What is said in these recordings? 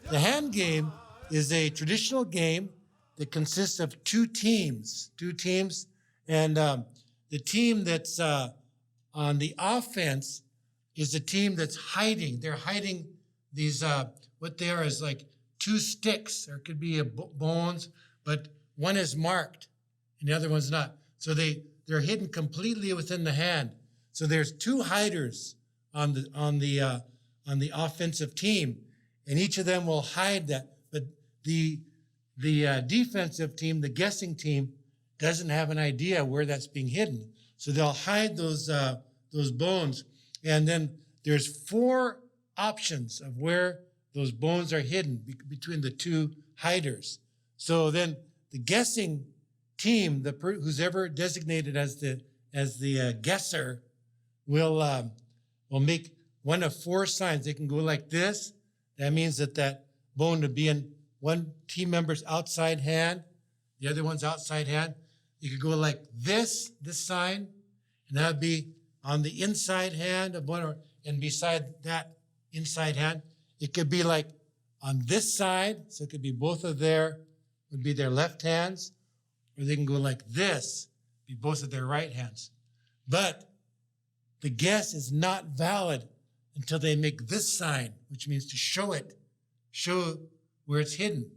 The hand game is a traditional game that consists of two teams, and the team that's on the offense is the team that's hiding. They're hiding these, what they are is like two sticks, or it could be bones, but one is marked and the other one's not. So they're hidden completely within the hand. So there's two hiders on the offensive team, and each of them will hide that. But the defensive team, the guessing team, doesn't have an idea where that's being hidden. So they'll hide those bones, and then there's 4 options of where those bones are hidden between the two hiders. So then the guessing team, who's ever designated as the guesser, will make one of 4 signs. They can go like this. That means that bone would be in one team member's outside hand, the other one's outside hand. You could go like this sign, and that would be on the inside hand of one, and beside that inside hand. It could be like on this side, so it could be both of would be their left hands, or they can go like this, be both of their right hands. But the guess is not valid until they make this sign, which means to show where it's hidden.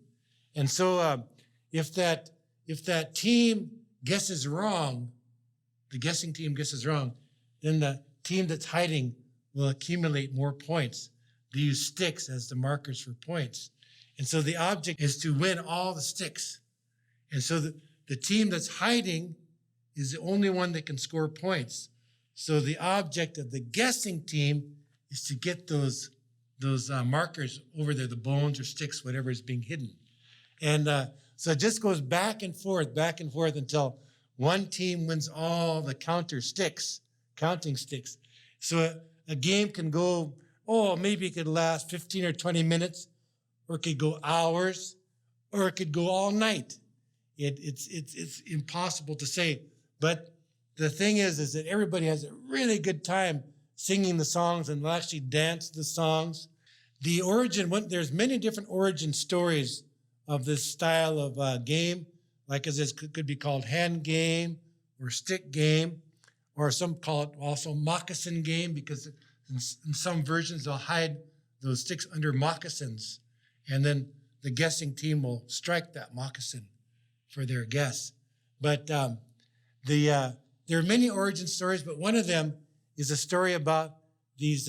And so if that team guesses wrong, the guessing team guesses wrong, then the team that's hiding will accumulate more points. They use sticks as the markers for points. And so the object is to win all the sticks. And so the team that's hiding is the only one that can score points. So the object of the guessing team is to get those markers over there, the bones or sticks, whatever is being hidden. And so it just goes back and forth until one team wins all the counting sticks. So a game can go, maybe it could last 15 or 20 minutes, or it could go hours, or it could go all night. It's impossible to say. But the thing is that everybody has a really good time singing the songs and will actually dance the songs. The origin, there's many different origin stories of this style of game. Like as this could be called hand game or stick game, or some call it also moccasin game, because in some versions they'll hide those sticks under moccasins, and then the guessing team will strike that moccasin for their guess. But there are many origin stories, but one of them is a story about these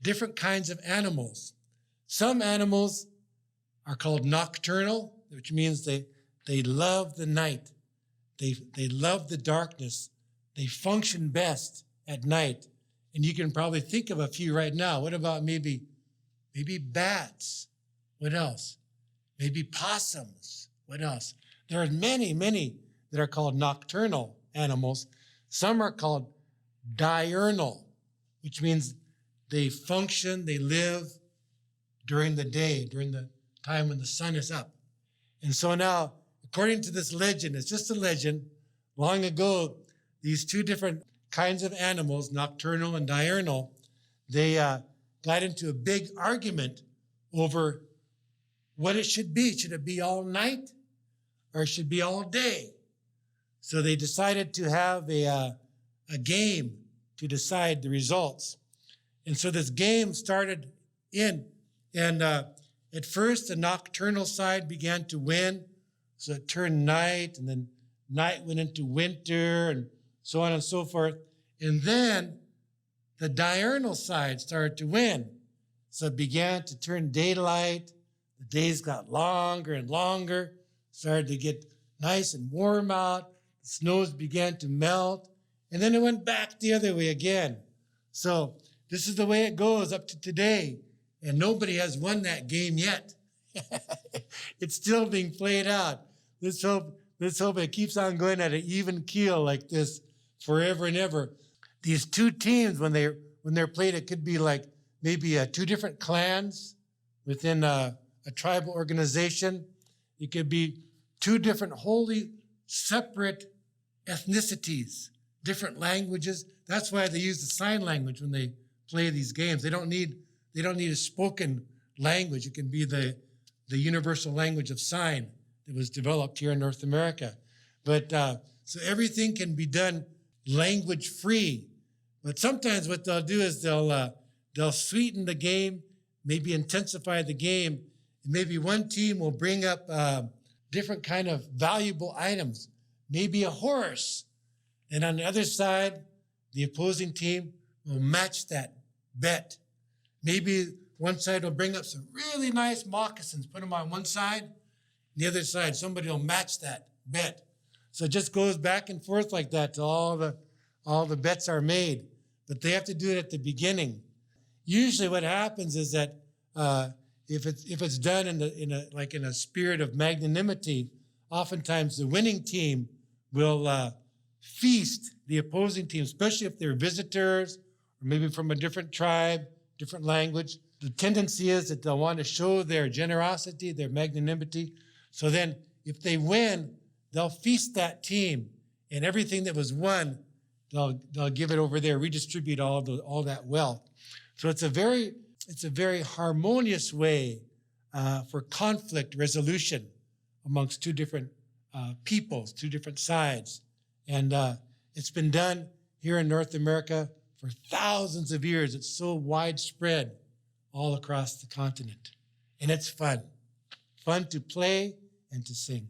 different kinds of animals. Some animals are called nocturnal, which means they love the night. They love the darkness. They function best at night. And you can probably think of a few right now. What about maybe bats? What else? Maybe possums. What else? There are many that are called nocturnal animals. Some are called diurnal, which means they function, they live during the day, during the time when the sun is up. And so now, according to this legend, it's just a legend, long ago, these two different kinds of animals, nocturnal and diurnal, they got into a big argument over what it should be. Should it be all night or should it be all day? So they decided to have a game to decide the results. And so this game started and at first the nocturnal side began to win. So it turned night, and then night went into winter, and so on and so forth. And then the diurnal side started to win. So it began to turn daylight. The days got longer and longer, started to get nice and warm out. The snows began to melt, and then it went back the other way again. So this is the way it goes up to today, and nobody has won that game yet. It's still being played out. Let's hope it keeps on going at an even keel like this forever and ever. These two teams, when they're played, it could be like maybe 2 different clans within a tribal organization. It could be 2 different wholly separate ethnicities, different languages. That's why they use the sign language when they play these games. They don't need a spoken language. It can be the the universal language of sign that was developed here in North America. But so everything can be done language free. But sometimes what they'll do is they'll sweeten the game, maybe intensify the game. And maybe one team will bring up different kind of valuable items, maybe a horse. And on the other side, the opposing team will match that bet. Maybe one side will bring up some really nice moccasins, put them on one side. The other side, somebody will match that bet. So it just goes back and forth like that till all the bets are made. But they have to do it at the beginning. Usually what happens is that if it's done in a spirit of magnanimity, oftentimes the winning team will feast the opposing team, especially if they're visitors or maybe from a different tribe, different language. The tendency is that they'll want to show their generosity, their magnanimity. So then if they win, they'll feast that team, and everything that was won, they'll give it over there, redistribute all that wealth. So it's a very harmonious way for conflict resolution amongst two different peoples, two different sides. And it's been done here in North America for thousands of years. It's so widespread all across the continent. And it's fun to play and to sing.